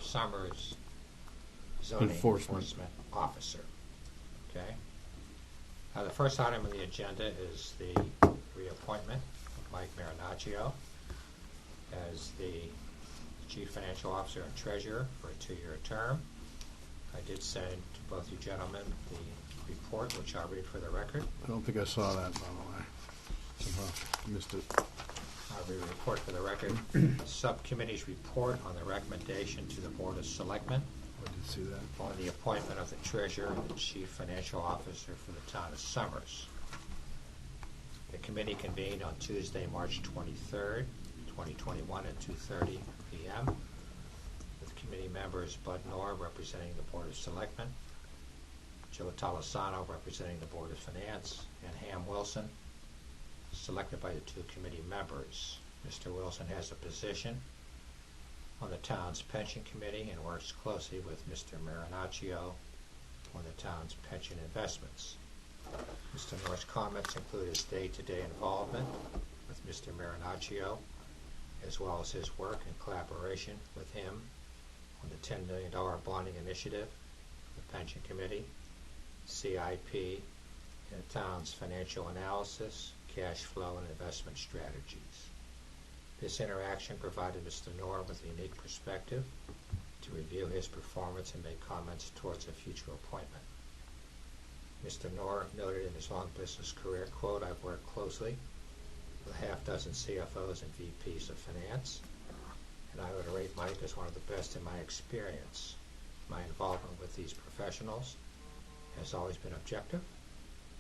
Summers, Zoning Enforcement Officer. Okay. Now, the first item on the agenda is the reappointment of Mike Marinaccio as the Chief Financial Officer and Treasurer for a 2-year term. I did send to both you gentlemen the report, which I'll read for the record. I don't think I saw that, by the way. Somehow missed it. I'll read a report for the record. Subcommittee's report on the recommendation to the Board of Selectmen I did see that. on the appointment of the Treasurer and the Chief Financial Officer for the Town of Summers. The committee convened on Tuesday, March 23rd, 2021 at 2:30 p.m. with committee members Bud Knorr representing the Board of Selectmen, Joe Tolosano representing the Board of Finance, and Ham Wilson, selected by the 2 committee members. Mr. Wilson has a position on the town's pension committee and works closely with Mr. Marinaccio on the town's pension investments. Mr. Knorr's comments include his day-to-day involvement with Mr. Marinaccio, as well as his work in collaboration with him on the $10 million bonding initiative, the pension committee, CIP, and the town's financial analysis, cash flow, and investment strategies. This interaction provided Mr. Knorr with a unique perspective to review his performance and make comments towards a future appointment. Mr. Knorr noted in his long business career, quote, "I've worked closely with a half dozen CFOs and VPs of finance, and I would rate Mike as one of the best in my experience. My involvement with these professionals has always been objective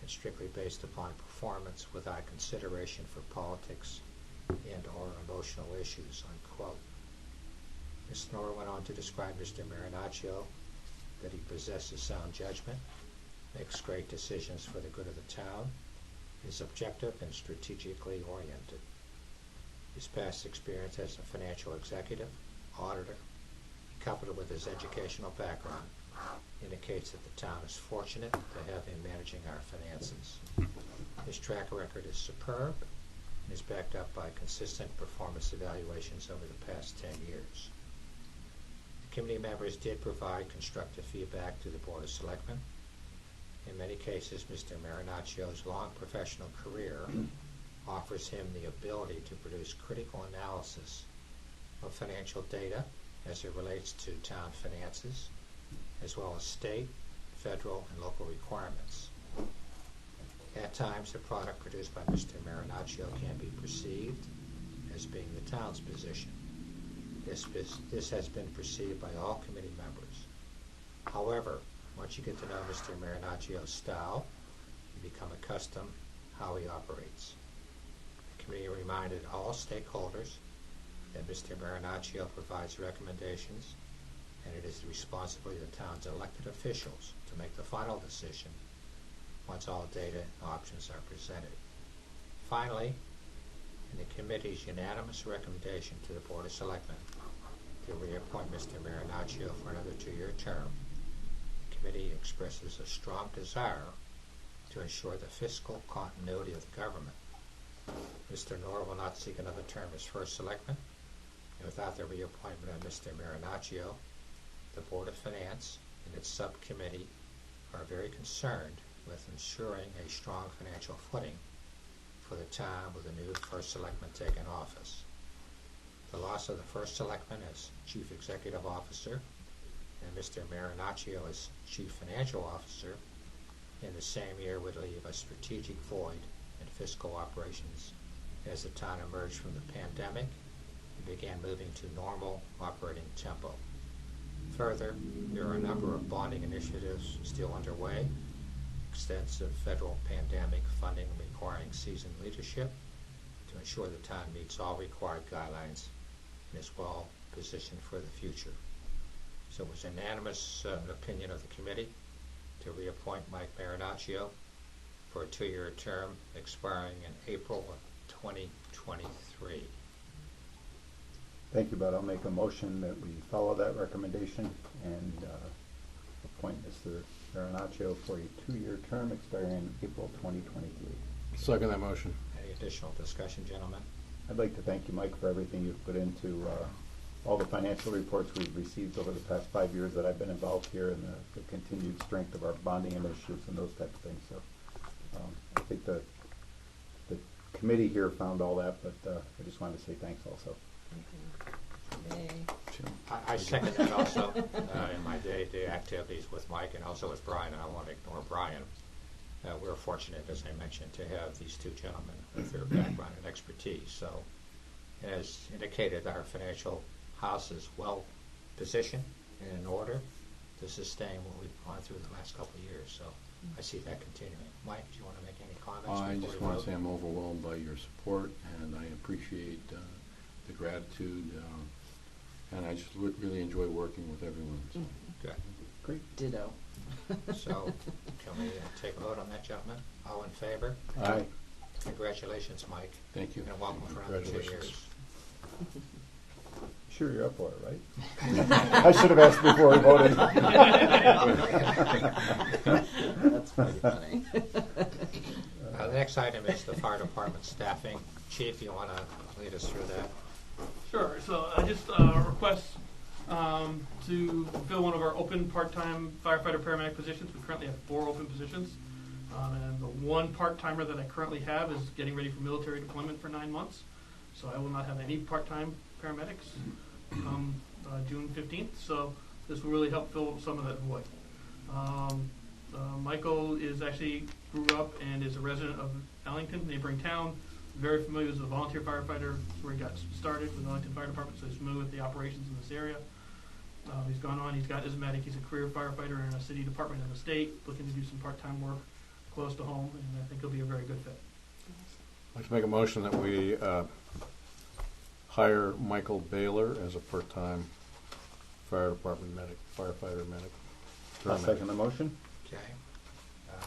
and strictly based upon performance without consideration for politics and or emotional issues," unquote. Mr. Knorr went on to describe Mr. Marinaccio that he possesses sound judgment, makes great decisions for the good of the town, is objective and strategically oriented. His past experience as a financial executive, auditor, coupled with his educational background, indicates that the town is fortunate to have him managing our finances. His track record is superb and is backed up by consistent performance evaluations over the past 10 years. The committee members did provide constructive feedback to the Board of Selectmen. In many cases, Mr. Marinaccio's long professional career offers him the ability to produce critical analysis of financial data as it relates to town finances, as well as state, federal, and local requirements. At times, the product produced by Mr. Marinaccio can be perceived as being the town's position. This has been perceived by all committee members. However, once you get to know Mr. Marinaccio's style, you become accustomed how he operates. The committee reminded all stakeholders that Mr. Marinaccio provides recommendations, and it is the responsibility of the town's elected officials to make the final decision once all data and options are presented. Finally, in the committee's unanimous recommendation to the Board of Selectmen to reappoint Mr. Marinaccio for another 2-year term, the committee expresses a strong desire to ensure the fiscal continuity of the government. Mr. Knorr will not seek another term as first selectman, and without the reappointment of Mr. Marinaccio, the Board of Finance and its subcommittee are very concerned with ensuring a strong financial footing for the town with a new first selectman taking office. The loss of the first selectman as Chief Executive Officer and Mr. Marinaccio as Chief Financial Officer in the same year would leave a strategic void in fiscal operations as the town emerged from the pandemic and began moving to normal operating tempo. Further, there are a number of bonding initiatives still underway, extensive federal pandemic funding requiring seasoned leadership to ensure the town meets all required guidelines and is well positioned for the future. So it was unanimous opinion of the committee to reappoint Mike Marinaccio for a 2-year term expiring in April of 2023. Thank you, Bud. I'll make a motion that we follow that recommendation and appoint Mr. Marinaccio for a 2-year term expiring in April 2023. Second that motion. Any additional discussion, gentlemen? I'd like to thank you, Mike, for everything you've put into all the financial reports we've received over the past 5 years that I've been involved here, and the continued strength of our bonding initiatives and those types of things. So I think the committee here found all that, but I just wanted to say thanks also. I second that also in my day-to-day activities with Mike and also with Brian. I don't want to ignore Brian. We're fortunate, as I mentioned, to have these two gentlemen with their background and expertise. So, as indicated, our financial house is well positioned and in order to sustain what we've gone through the last couple of years. So, I see that continuing. Mike, do you want to make any comments? I just want to say I'm overwhelmed by your support, and I appreciate the gratitude, and I just really enjoy working with everyone. So. Good. Great. Ditto. So, can we take a vote on that, gentlemen? All in favor? Aye. Congratulations, Mike. Thank you. And welcome for another 2 years. Sure you're up for it, right? I should have asked before we voted. That's pretty funny. The next item is the fire department staffing. Chief, you want to lead us through that? Sure. So I just request to fill one of our open part-time firefighter paramedic positions. We currently have 4 open positions. And the one part-timer that I currently have is getting ready for military deployment for 9 months. So I will not have any part-time paramedics come June 15th. So this will really help fill some of that void. Michael is actually grew up and is a resident of Ellington, neighboring town. Very familiar as a volunteer firefighter. That's where he got started with the Ellington Fire Department, so he's familiar with the operations in this area. He's gone on. He's got Ismatic. He's a career firefighter in a city department in the state, looking to do some part-time work close to home, and I think he'll be a very good fit. I'd like to make a motion that we hire Michael Baylor as a part-time fire department medic, firefighter medic. I'll second the motion. Okay.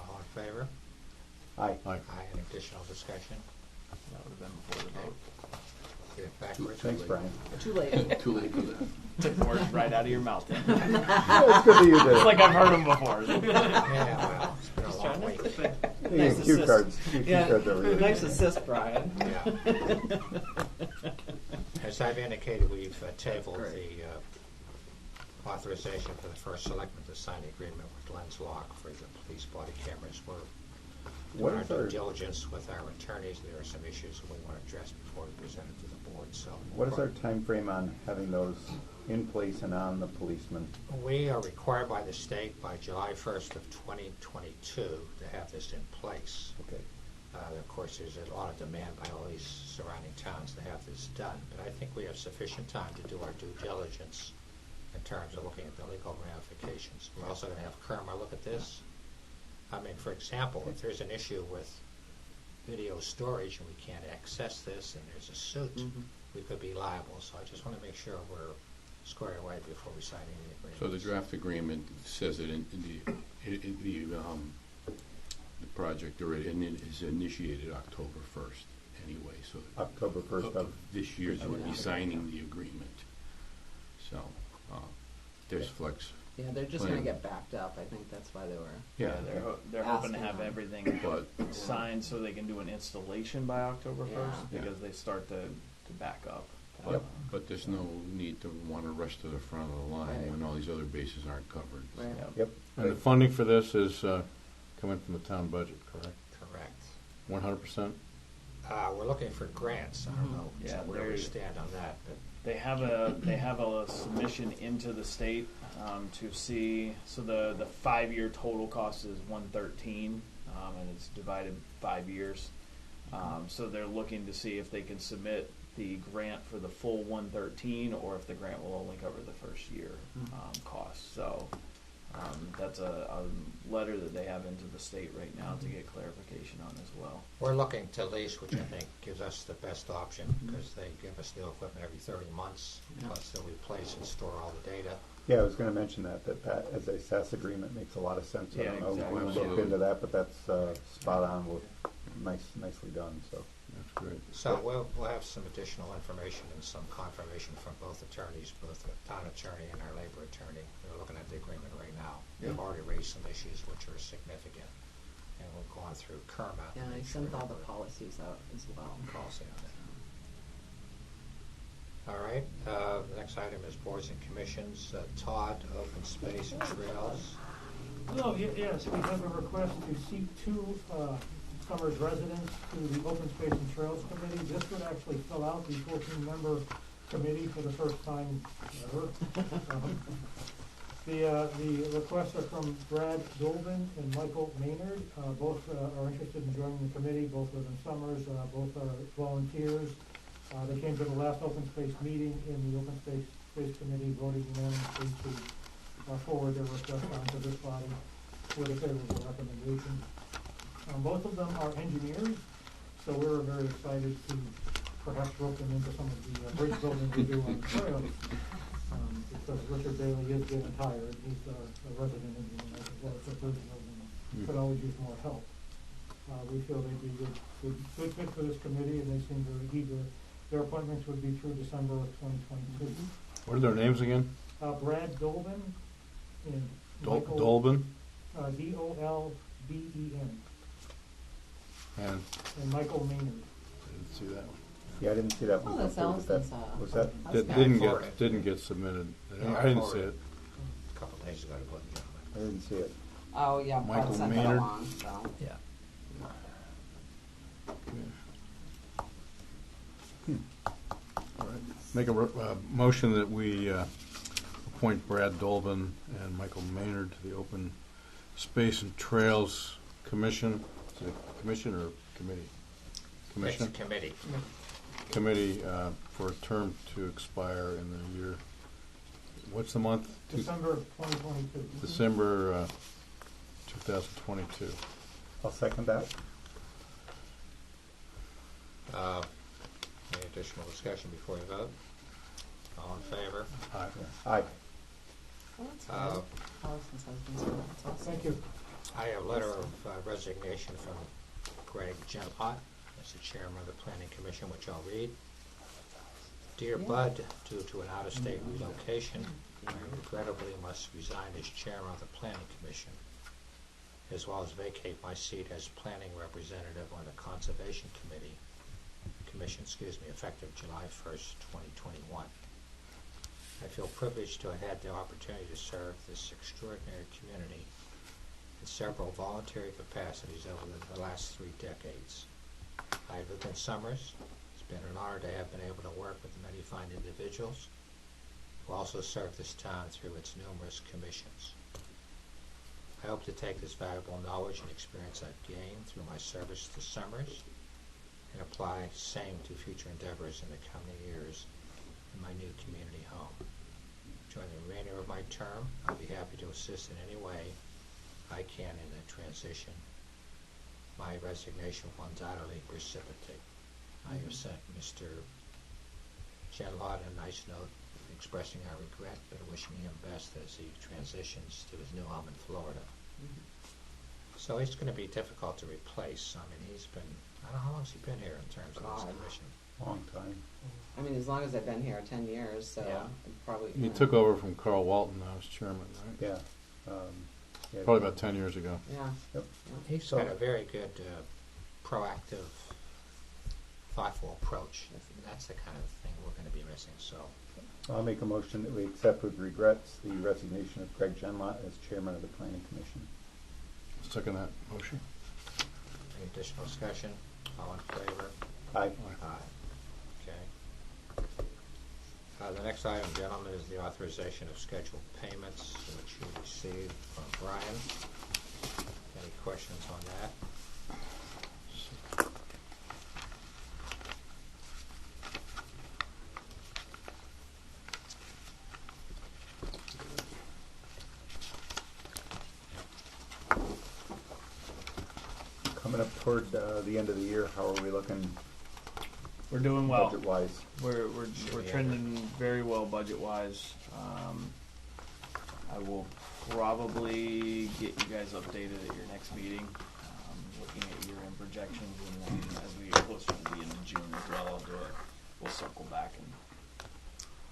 All in favor? Aye. Aye. Aye. Any additional discussion? That would have been before the vote. Get it backwards. Thanks, Brian. Too late. Too late for that. Took the words right out of your mouth. It's good that you did It's it. like I've heard them before. Yeah, well, it's been a long week. You Nice get cue assist. cards. Cue cards over here. Nice assist, Brian. Yeah. As I've indicated, we've tabled Great. the authorization for the first selectman to sign the agreement with Lens Lock for the police body cameras. We're doing our due diligence with our attorneys. There are some issues that we want to address before we present it to the board. So, What is our time frame on having those in place and on the policemen? we are required by the state by July 1st of 2022 to have this in place. Okay. Of course, there's a lot of demand by all these surrounding towns to have this done, but I think we have sufficient time to do our due diligence in terms of looking at the legal ramifications. We're also going to have Kerma look at this. I mean, for example, if there's an issue with video storage and we can't access this and there's a suit, we could be liable. So I just want to make sure we're squared away before we sign any agreements. So the draft agreement says that the project already is initiated October 1st anyway. So October 1st of this year they would be signing the agreement. So there's flex. Yeah, they're just going to get backed up. I think that's why they were. Yeah, They're hoping to have Asking. everything but signed so they can do an installation by October 1st Yeah. because they start to back up. but there's no need to want to rush to the front of the line Right. when all these other bases aren't covered. Right. Yep. And the funding for this is coming from the town budget, correct? Correct. 100%? We're looking for grants. I don't know Yeah, where we they're- stand on that, but They have a submission into the state to see. So the 5-year total cost is $113, and it's divided 5 years. So they're looking to see if they can submit the grant for the full $113, or if the grant will only cover the first year cost. So that's a letter that they have into the state right now to get clarification on as well. we're looking to lease, which I think gives us the best option because they give us new equipment every 30 months, plus they'll replace and store all the data. Yeah, I was going to mention that as a SaaS agreement makes a lot of sense. I Yeah, don't know if exactly. we looked Absolutely. into that, but that's spot on. Nicely done. So That's great. So we'll have some additional information and some confirmation from both attorneys, both the town attorney and our labor attorney. They're looking at the agreement right now. They've already raised some issues which are significant, and we've gone through Kerma. Yeah, to I make sure sent all the that we're policies out as well. policy on that. All right, the next item is boards and commissions. Todd, open space and trails. Hello, yes, we have a request to seat two Summers residents to the Open Space and Trails Committee. This would actually fill out the 14-member committee for the first time ever. The requests are from Brad Dolben and Michael Maynard. Both are interested in joining the committee. Both live in Summers. Both are volunteers. They came to the last open space meeting in the Open Space Committee, voted unanimously to forward their request onto this body with a favorable recommendation. Both of them are engineers, so we're very excited to perhaps rope them into some of the bridge building we do on the trail. Because Richard Bailey is getting tired. He's a resident engineer as well as a bridge building. Could always use more help. We feel they'd be good fit for this committee, and they seem very eager. Their appointments would be through December of 2022. What are their names again? Brad Dolben and Michael Dolben? Dolben. And And Michael Maynard. I didn't see that one. Yeah, I didn't see that one. Oh, that's Was that- Allison's, Was that? that's good. Didn't get submitted. Yeah, I didn't forward see it. it. A couple of days ago to put it I didn't see it. Oh, yeah, Michael Bud sent that Maynard. along, so. Yeah. All right. Make a motion that we appoint Brad Dolben and Michael Maynard to the Open Space and Trails Commission. Is it a commission or committee? Commission? It's a committee. Committee for a term to expire in the year, what's the month? December of 2022. December 2022. I'll second that. Any additional discussion before you vote? All in favor? Aye. Aye. Oh, that's Uh, good. Allison's husband's good. That's awesome. Thank you. I have a letter of resignation from Greg Genlott as the chairman of the Planning Commission, which I'll read. Dear Yeah. Bud, due to an out-of-state relocation, I regrettably must resign as chairman of the Planning Commission, as well as vacate my seat as planning representative on the Conservation Commission, effective July 1st, 2021. I feel privileged to have had the opportunity to serve this extraordinary community in several voluntary capacities over the last 3 decades. I have lived in Summers. It's been an honor to have been able to work with many fine individuals who also serve this town through its numerous commissions. I hope to take this valuable knowledge and experience I've gained through my service to Summers and apply same to future endeavors in the coming years in my new community home. During the remainder of my term, I'll be happy to assist in any way I can in the transition. My resignation will undoubtedly precipitate. I have sent Mr. Genlott a nice note expressing our regret but wishing him best as he transitions to his new home in Florida. So he's going to be difficult to replace. I mean, he's been, I don't know how long has he been here in terms of this God. commission? Long time. I mean, as long as I've been here, 10 years, so Yeah. I'm probably. He took over from Carl Walton now as chairman, right? Yeah. Yeah. Probably about 10 years ago. Yeah. Yep. He's So- got a very good, proactive, thoughtful approach. And that's the kind of thing we're going to be missing. So, I'll make a motion that we accept with regrets the resignation of Greg Genlott as chairman of the Planning Commission. Second that motion. any additional discussion? All in favor? Aye. Aye. Okay. The next item, gentlemen, is the authorization of scheduled payments, which you received from Brian. Any questions on that? Coming up toward the end of the year, how are we looking We're doing well. budget-wise? We're Yeah. trending very well budget wise. I will probably get you guys updated at your next meeting, looking at year-end projections, and then as we get closer to the end of June as well, we'll circle back and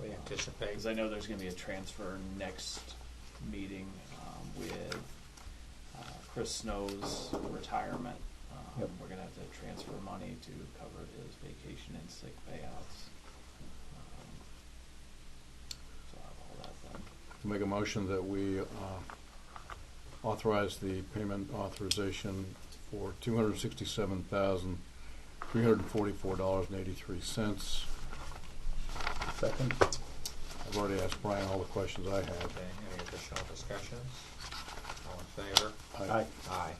We anticipate. because I know there's going to be a transfer next meeting with Chris Snow's retirement. Yep. We're going to have to transfer money to cover his vacation and sick payouts. Make a motion that we authorize the payment authorization for $267,344.83. Second. I've already asked Brian all the questions I had. Okay, any additional discussions? All in favor? Aye. Aye.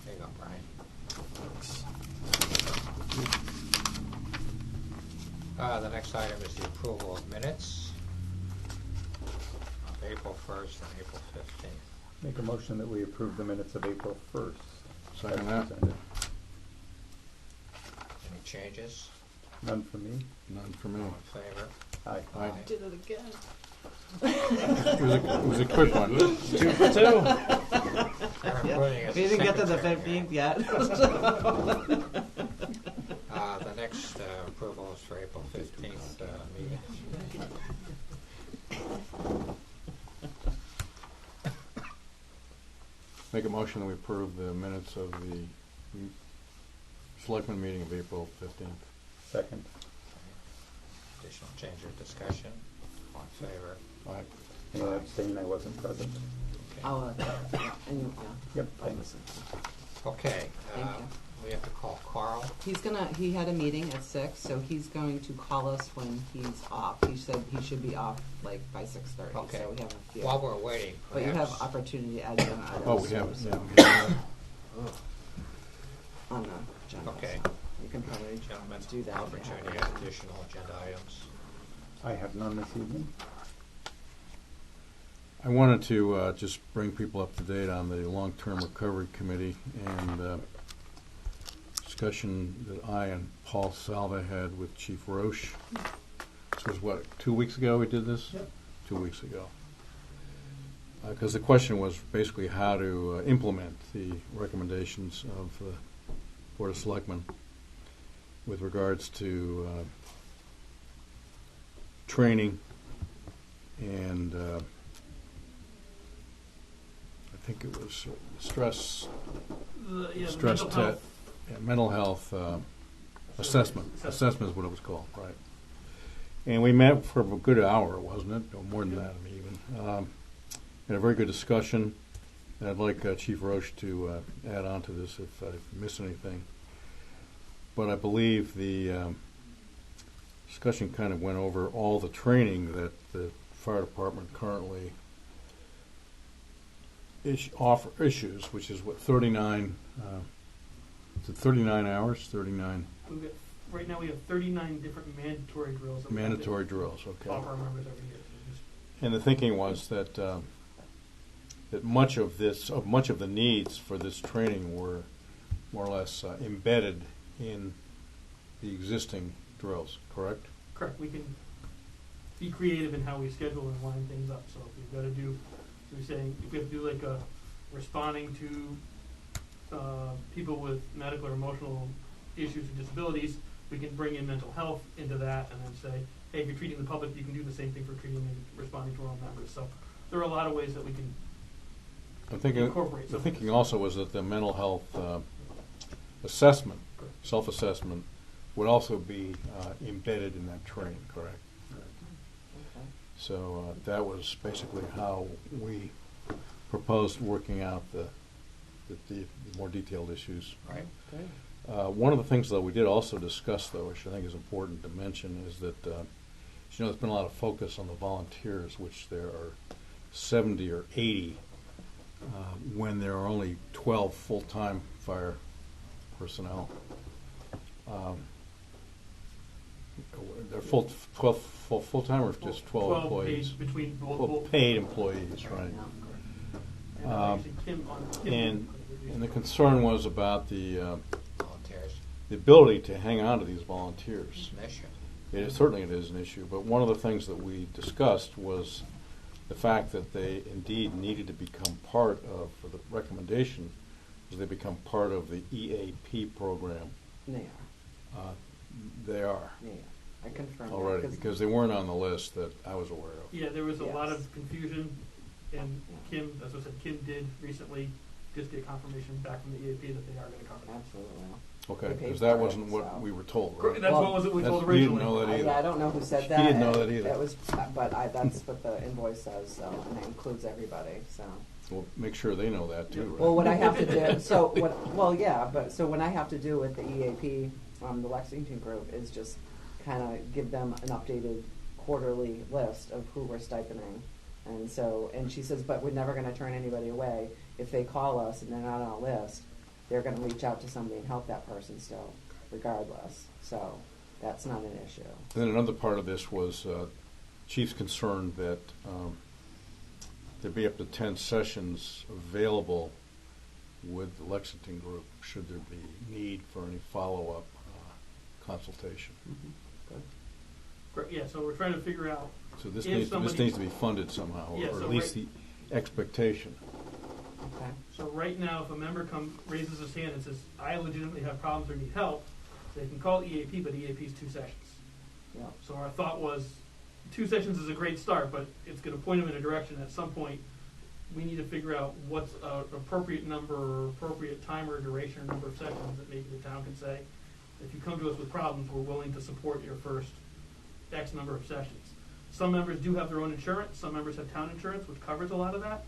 There you go, Brian. The next item is the approval of minutes of April 1st and April 15th. Make a motion that we approve the minutes of April 1st. Second as that. presented. Any changes? None for me. None for me. All in favor? Aye. Aye. Did it again. It was a quick one. 2 for 2. We didn't get to the 15th yet. The next approval is for April 15th meeting. Make a motion that we approve the minutes of the selectmen meeting of April 15th. Second. Additional change or discussion? All in favor? Aye. And I abstain, I wasn't present. Okay. Oh, yeah. And you, yeah. Yep, thanks. Okay, Thank you. we have to call Carl. He had a meeting at 6, so he's going to call us when he's off. He said he should be off like by 6:30, Okay. so we have a few. While we're waiting, But you have perhaps- opportunity to add agenda items. Oh, we have it. so- Yeah, we have it. On the agenda. Okay. so You can probably Gentlemen, do that. opportunity to add additional agenda items. I have none this evening. I wanted to just bring people up to date on the Long-Term Recovery Committee and discussion that I and Paul Salva had with Chief Roche. This was, what, 2 weeks ago we did this? Yep. 2 weeks ago. Because the question was basically how to implement the recommendations of the Board of Selectmen with regards to training and I think it was stress Mental health. mental health assessment. Assessment is what it was called, right? And we met for a good hour, wasn't it? Or more than that, I mean, even. Had a very good discussion. And I'd like Chief Roche to add on to this if I miss anything. But I believe the discussion kind of went over all the training that the fire department currently issues, which is what, 39, is it 39 hours? 39 Right now we have 39 different mandatory drills. That we have mandatory to drills, okay. offer our members every year. So just- And the thinking was that that much of the needs for this training were more or less embedded in the existing drills, correct? Correct. We can be creative in how we schedule and line things up. So if we've got to do, so we're saying if we have to do like a responding to people with medical or emotional issues or disabilities, we can bring in mental health into that and then say, hey, if you're treating the public, you can do the same thing for treating and responding to our own members. So there are a lot of ways that we can incorporate. The thinking also was that the mental health assessment, self-assessment, would also be embedded in that training, correct? Okay. So that was basically how we proposed working out the more detailed issues. Right. Great. One of the things, though, we did also discuss, though, which I think is important to mention, is that, there's been a lot of focus on the volunteers, which there are 70 or 80 when there are only 12 full-time fire personnel. They're full-time or just 12 employees? Paid between both. Well, paid employees, right. Yeah. And actually Kim And the concern was about the Volunteers. ability to hang on to these volunteers. It's an issue. Certainly it is an issue, but one of the things that we discussed was the fact that they indeed needed to become part of the recommendation as they become part of the EAP program. They Uh, They are are. I confirmed that, already, because they weren't on the list that I was aware of. Yeah, there was a lot Yes. of confusion, and Kim, as I said, Kim did recently just get confirmation back from the EAP that they are gonna cover that. Absolutely. Okay, They paid because that for it, wasn't what so. we were told, Cor- right? That's Well, what was it we told That's- you didn't originally. know that either. Yeah, I don't know who said He that. didn't know that either. That was, but that's what the invoice says, so, and it includes everybody, so. Well, make sure they know that too, right? Well, what I have to do, so when I have to do with the EAP, the Lexington group, is just kind of give them an updated quarterly list of who we're stipending. And so, and she says, but we're never gonna turn anybody away. If they call us and they're not on a list, they're gonna reach out to somebody and help that person still, regardless. So, that's not an issue. And then another part of this was Chief's concerned that there'd be up to 10 sessions available with the Lexington group should there be need for any follow-up consultation. Good. Great, yeah, so we're trying to figure out, So this If needs somebody- to be funded somehow, Yeah, or so at least right- the expectation. Okay. so right now, if a member raises his hand and says, I legitimately have problems or need help, they can call EAP, but EAP is 2 sessions. Yeah. So our thought was, 2 sessions is a great start, but it's gonna point them in a direction. At some point, we need to figure out what's an appropriate number or appropriate time or duration or number of sessions that maybe the town can say, if you come to us with problems, we're willing to support your first X number of sessions. Some members do have their own insurance, some members have town insurance, which covers a lot of that,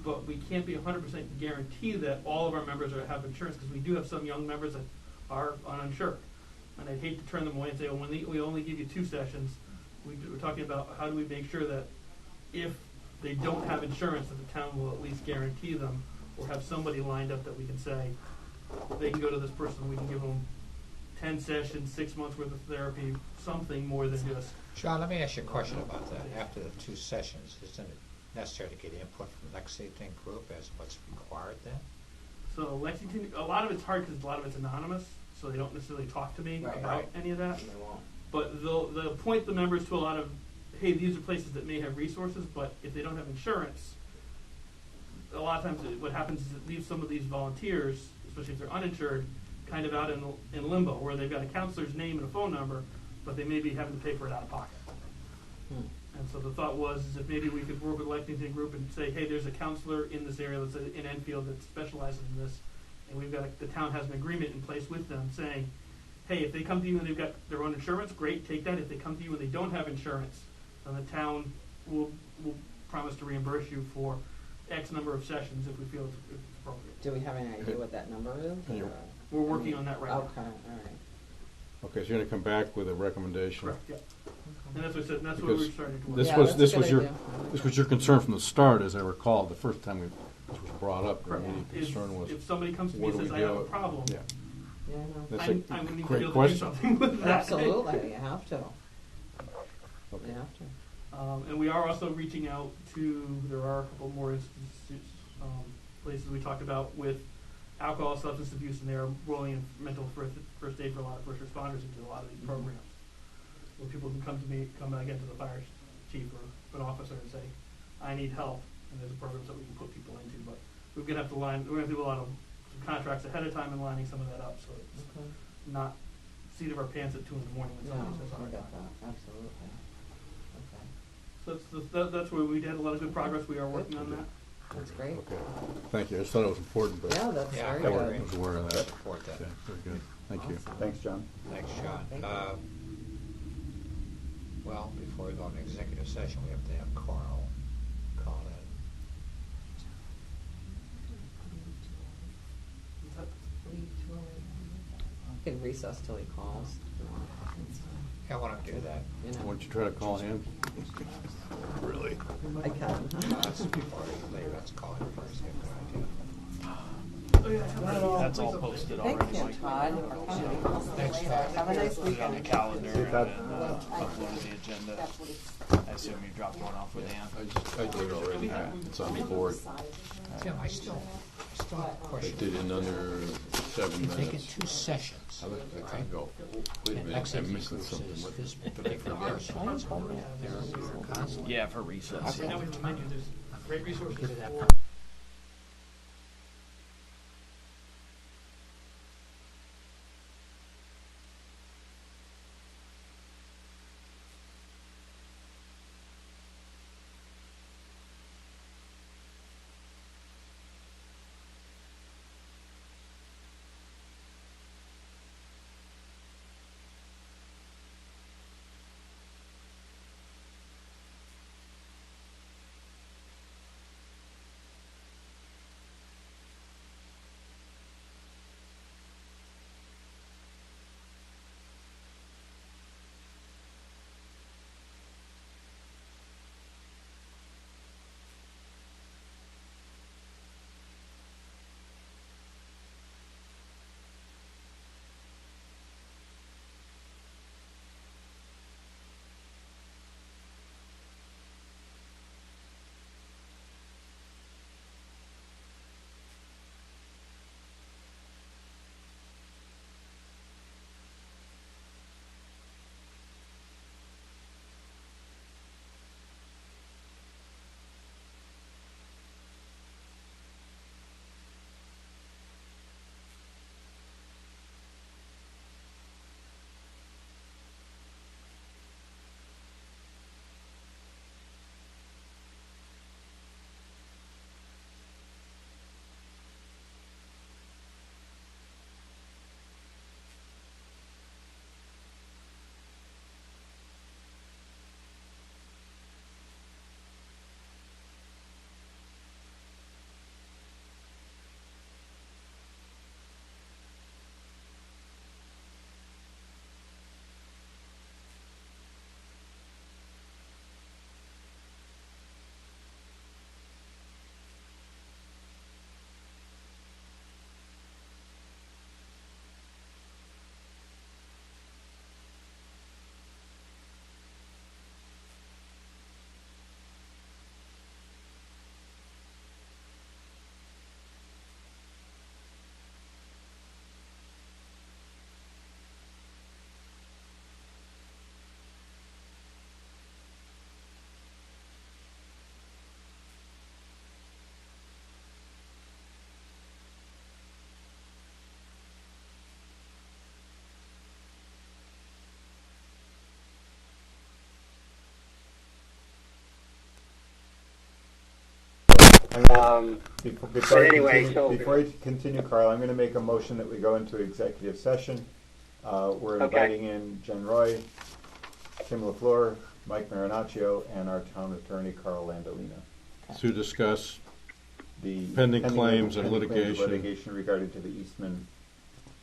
but we can't be 100% guarantee that all of our members have insurance, because we do have some young members that are uninsured. And I'd hate to turn them away and say, well, we only give you 2 sessions. We're talking about how do we make sure that if they don't have insurance, that the town will at least guarantee them, or have somebody lined up that we can say, they can go to this person, we can give them 10 sessions, 6 months worth of therapy, something more than just. John, let me ask you a question about that. After the 2 sessions, isn't it necessary to get input from the Lexington group as what's required then? So Lexington, a lot of it's hard because a lot of it's anonymous, so they don't necessarily talk to me Right. about Right. any of that. And they won't. But they'll point the members to a lot of, hey, these are places that may have resources, but if they don't have insurance, a lot of times what happens is it leaves some of these volunteers, especially if they're uninsured, kind of out in limbo, where they've got a counselor's name and a phone number, but they may be having to pay for it out of pocket. And so the thought was is if maybe we could work with the Lexington group and say, hey, there's a counselor in this area, let's say in Enfield, that specializes in this, and we've got the town has an agreement in place with them saying, hey, if they come to you and they've got their own insurance, great, take that. If they come to you and they don't have insurance, then the town will promise to reimburse you for X number of sessions if we feel it's appropriate. Do we have any idea what that number is? Can you- or- We're working on that right now. Okay, all right. Okay, so you're going to come back with a recommendation. Correct, yeah. And that's what I said, and that's what we're Because starting to work. This Yeah, was that's a this good was your idea. this was your concern from the start, as I recall. The first time this was brought up, your Correct. immediate concern was, If somebody comes to me what and do says, we I have do? a problem, Yeah, Yeah, I know. that's I'm a going to be great able to do question. something with that. Absolutely, you have to. Okay. You have to. And we are also reaching out to, there are a couple more institutes, places we talked about with alcohol, substance abuse, and they are rolling in mental first aid for a lot of first responders into a lot of these programs. Where people can come again to the fire chief or an officer and say, I need help, and there's a program that we can put people into, but we're gonna have to do a lot of contracts ahead of time and lining some of that up, so it's Okay. not seat of our pants at 2 in the morning when No, somebody says, I "Oh, get that, absolutely. Okay, So that's where we had a lot of good progress. We are working on that. that's great. Okay, thank you. I just thought it was important, but Yeah, that's Yeah, very I I agree. good. was aware of that. Support that. Okay, very good. Thank you. Awesome. Thanks, John. Thanks, John. Thank you. Well, before we go into executive session, we have to have Carl call in. You can recess till he calls. Yeah, why don't do that? You know. Why don't you try to call him? Really? I can. Let's before we leave, let's call him first. Get a good idea. That's all posted Thank already, you, Mike. Todd. Thanks, Todd. Have a nice Put it on the weekend. calendar See you, and Todd. uploaded the agenda. I assume you dropped one off with Ann. I did already. It's on the board. Tim, I still have a I question. did in under 7 You've taken minutes. 2 sessions, I right? go, wait a And minute, I'm Lexington missing Group something. says What this did I particular forget? person is going to have therapy or counseling. Yeah, for recess. And I would remind you, there's great resources Give it that for Before anyway, you continue, Carl, I'm going to make a motion that we go into executive session. We're Okay. inviting in Jen Roy, Tim LaFleur, Mike Marinaccio, and our town attorney, Carl Landolina. To discuss The Pending claims and pending claims litigation. litigation regarding to the Eastman.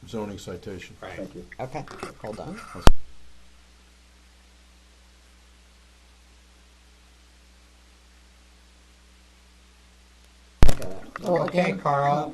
zoning citation. Right. Thank you. Okay, hold on. I got it. Okay, Carl.